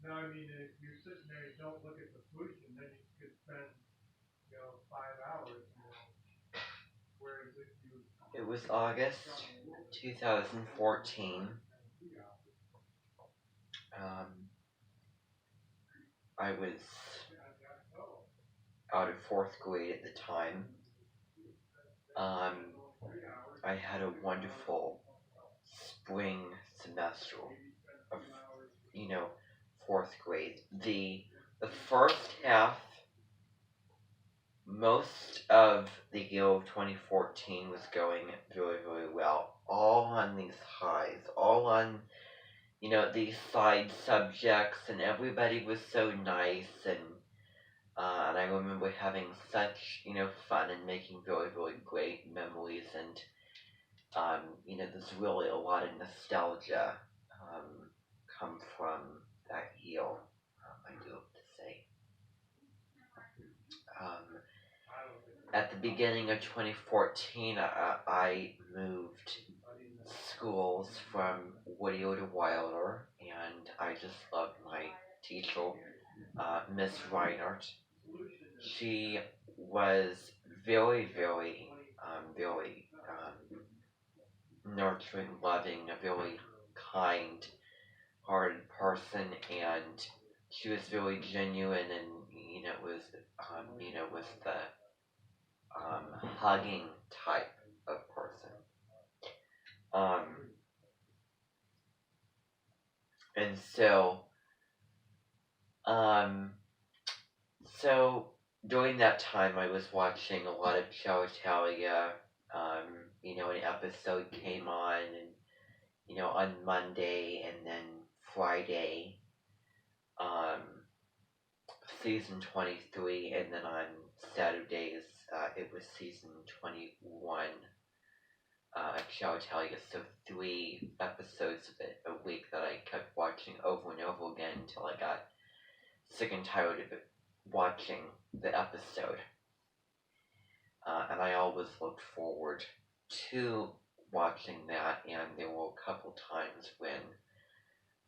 No, I mean, if you're sitting there, you don't look at the pollution, then you could spend, 5 hours, whereas if you It was August 2014. Um, I was out of fourth grade at the time. Um, I had a wonderful spring semester of, you know, fourth grade. The first half, most of the year of 2014 was going very, very well. All on these highs, all on, these side subjects, and everybody was so nice, and I remember having such, fun and making very, very great memories, and, there's really a lot of nostalgia, come from that year, I do have to say. Um, at the beginning of 2014, I moved schools from Whittier to Wilder, and I just loved my teacher, Miss Reinhardt. She was very, very, very nurturing, loving, a very kind hearted person, and she was very genuine, and was was the hugging type of person. Um, and um, so during that time, I was watching a lot of Ciao Italia. An episode came on, and on Monday, and then Friday, um, season 23, and then on Saturdays, it was season 21 of Ciao Italia. So 3 episodes of it a week that I kept watching over and over again until I got sick and tired of it, watching the episode. And I always looked forward to watching that, and there were a couple times when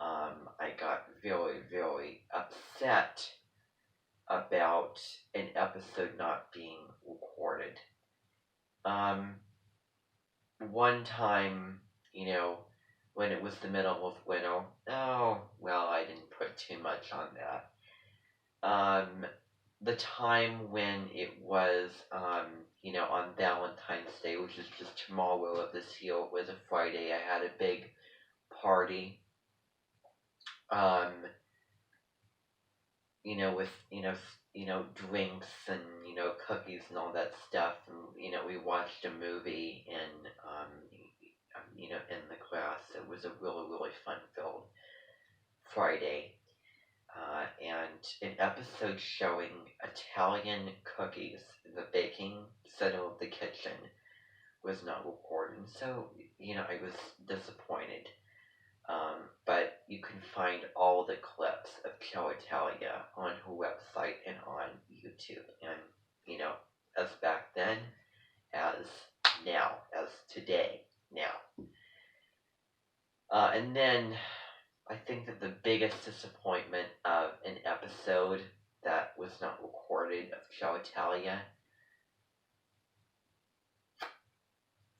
I got very, very upset about an episode not being recorded. One time, when it was the middle of winter, oh, well, I didn't put too much on that. The time when it was, on Valentine's Day, which is just tomorrow of this year, it was a Friday, I had a big party, um, with, drinks and, cookies and all that stuff, and, we watched a movie in the class. It was a really, really fun-filled Friday. And an episode showing Italian cookies in the baking center of the kitchen was not recorded. So, I was disappointed. But you can find all the clips of Ciao Italia on her website and on YouTube. And, as back then, as now, as today, now. And then I think that the biggest disappointment of an episode that was not recorded of Ciao Italia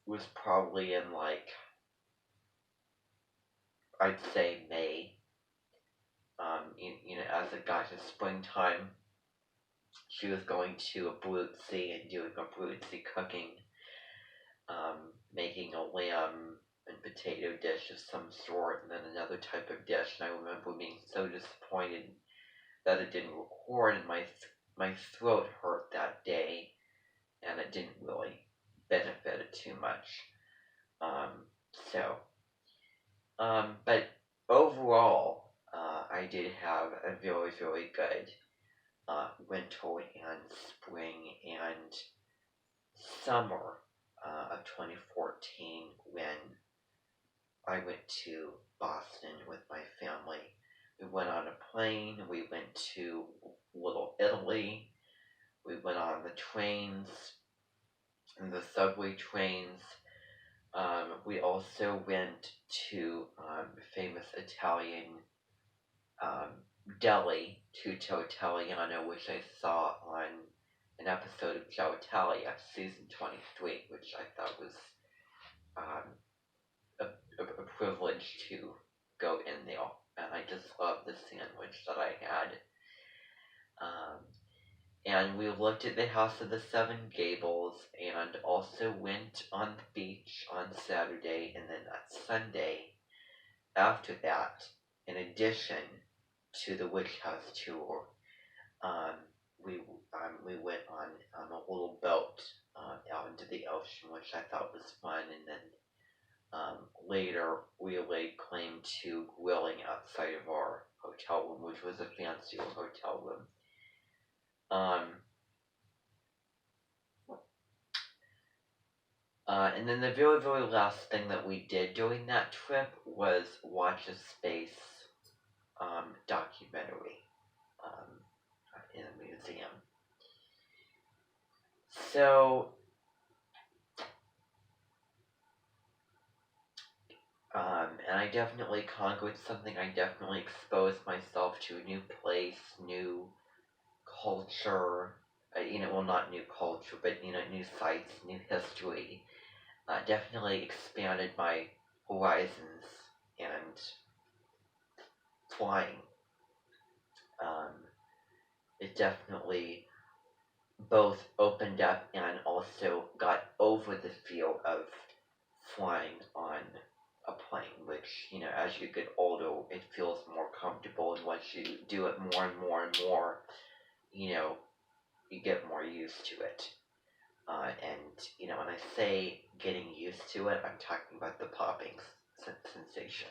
was probably in, like, I'd say May. As it got to springtime, she was going to Abruzzi and doing Abruzzi cooking, making a lamb and potato dish of some sort, and then another type of dish. And I remember being so disappointed that it didn't record, and my throat hurt that day, and it didn't really benefit it too much. So, but overall, I did have a very, very good winter and spring and summer of 2014 when I went to Boston with my family. We went on a plane, we went to Little Italy, we went on the trains, and the subway trains. We also went to famous Italian deli to Totaliana, which I saw on an episode of Joe Italia, season 23, which I thought was um, a privilege to go in there. And I just loved the sandwich that I had. Um, and we looked at the House of the Seven Gables and also went on the beach on Saturday, and then that Sunday after that, in addition to the witch house tour, um, we went on a little boat out into the ocean, which I thought was fun, and then later we laid claim to grilling outside of our hotel room, which was a fancier hotel room. And then the very, very last thing that we did during that trip was watch a space documentary um, in a museum. So, and I definitely conquered something. I definitely exposed myself to a new place, new culture. Well, not new culture, but new sites, new history. Definitely expanded my horizons and flying. Um, it definitely both opened up and also got over the fear of flying on a plane, which, as you get older, it feels more comfortable, and once you do it more and more and more, you get more used to it. And, when I say getting used to it, I'm talking about the popping sensation.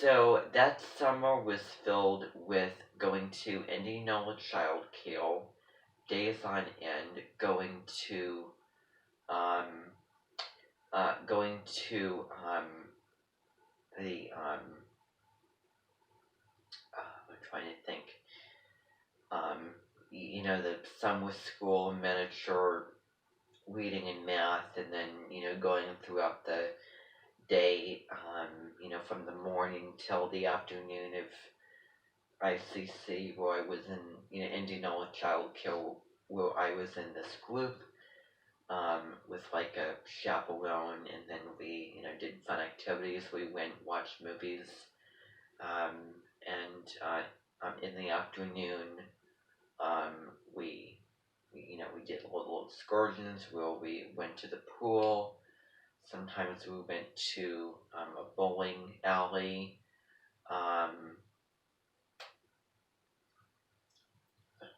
So that summer was filled with going to Indianola Child Care, days on end, going to the I'm trying to think, the summer school miniature reading and math, and then going throughout the day, from the morning till the afternoon of ICC, where I was in, Indianola Child Care, where I was in this group, with like a chaperone, and then we, did fun activities. We went, watched movies, and in the afternoon, we did little excursions where we went to the pool. Sometimes we went to a bowling alley.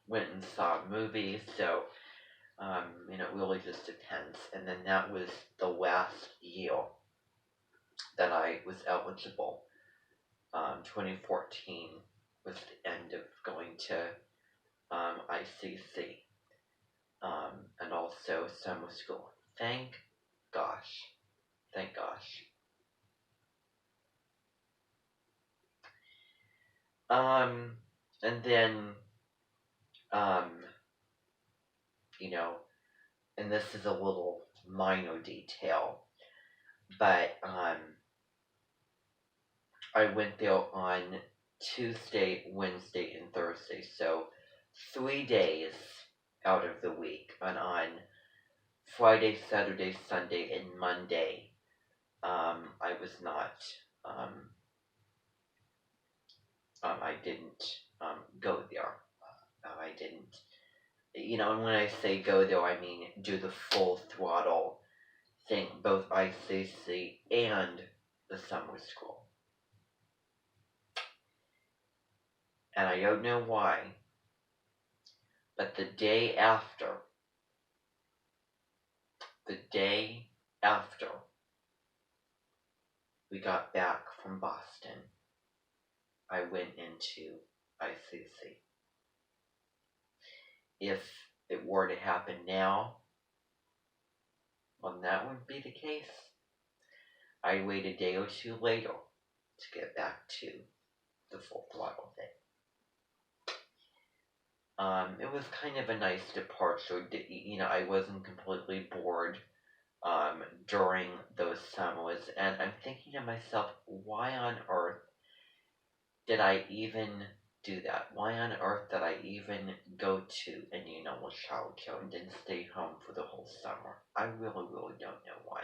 Went and saw movies. So, it really just depends. And then that was the last year that I was eligible. 2014 was the end of going to ICC, and also summer school. Thank gosh. Thank gosh. And then, um, you know, and this is a little minor detail, but I went there on Tuesday, Wednesday, and Thursday, so 3 days out of the week, and on Friday, Saturday, Sunday, and Monday, I was not, I didn't go there. I didn't, and when I say go there, I mean do the full throttle thing, both ICC and the summer school. And I don't know why, but the day after we got back from Boston, I went into ICC. If it were to happen now, well, that wouldn't be the case. I'd wait a day or two later to get back to the full throttle thing. It was kind of a nice departure. I wasn't completely bored during those summers, and I'm thinking to myself, why on earth did I even do that? Why on earth did I even go to an annual shower show and then stay home for the whole summer? I really, really don't know why.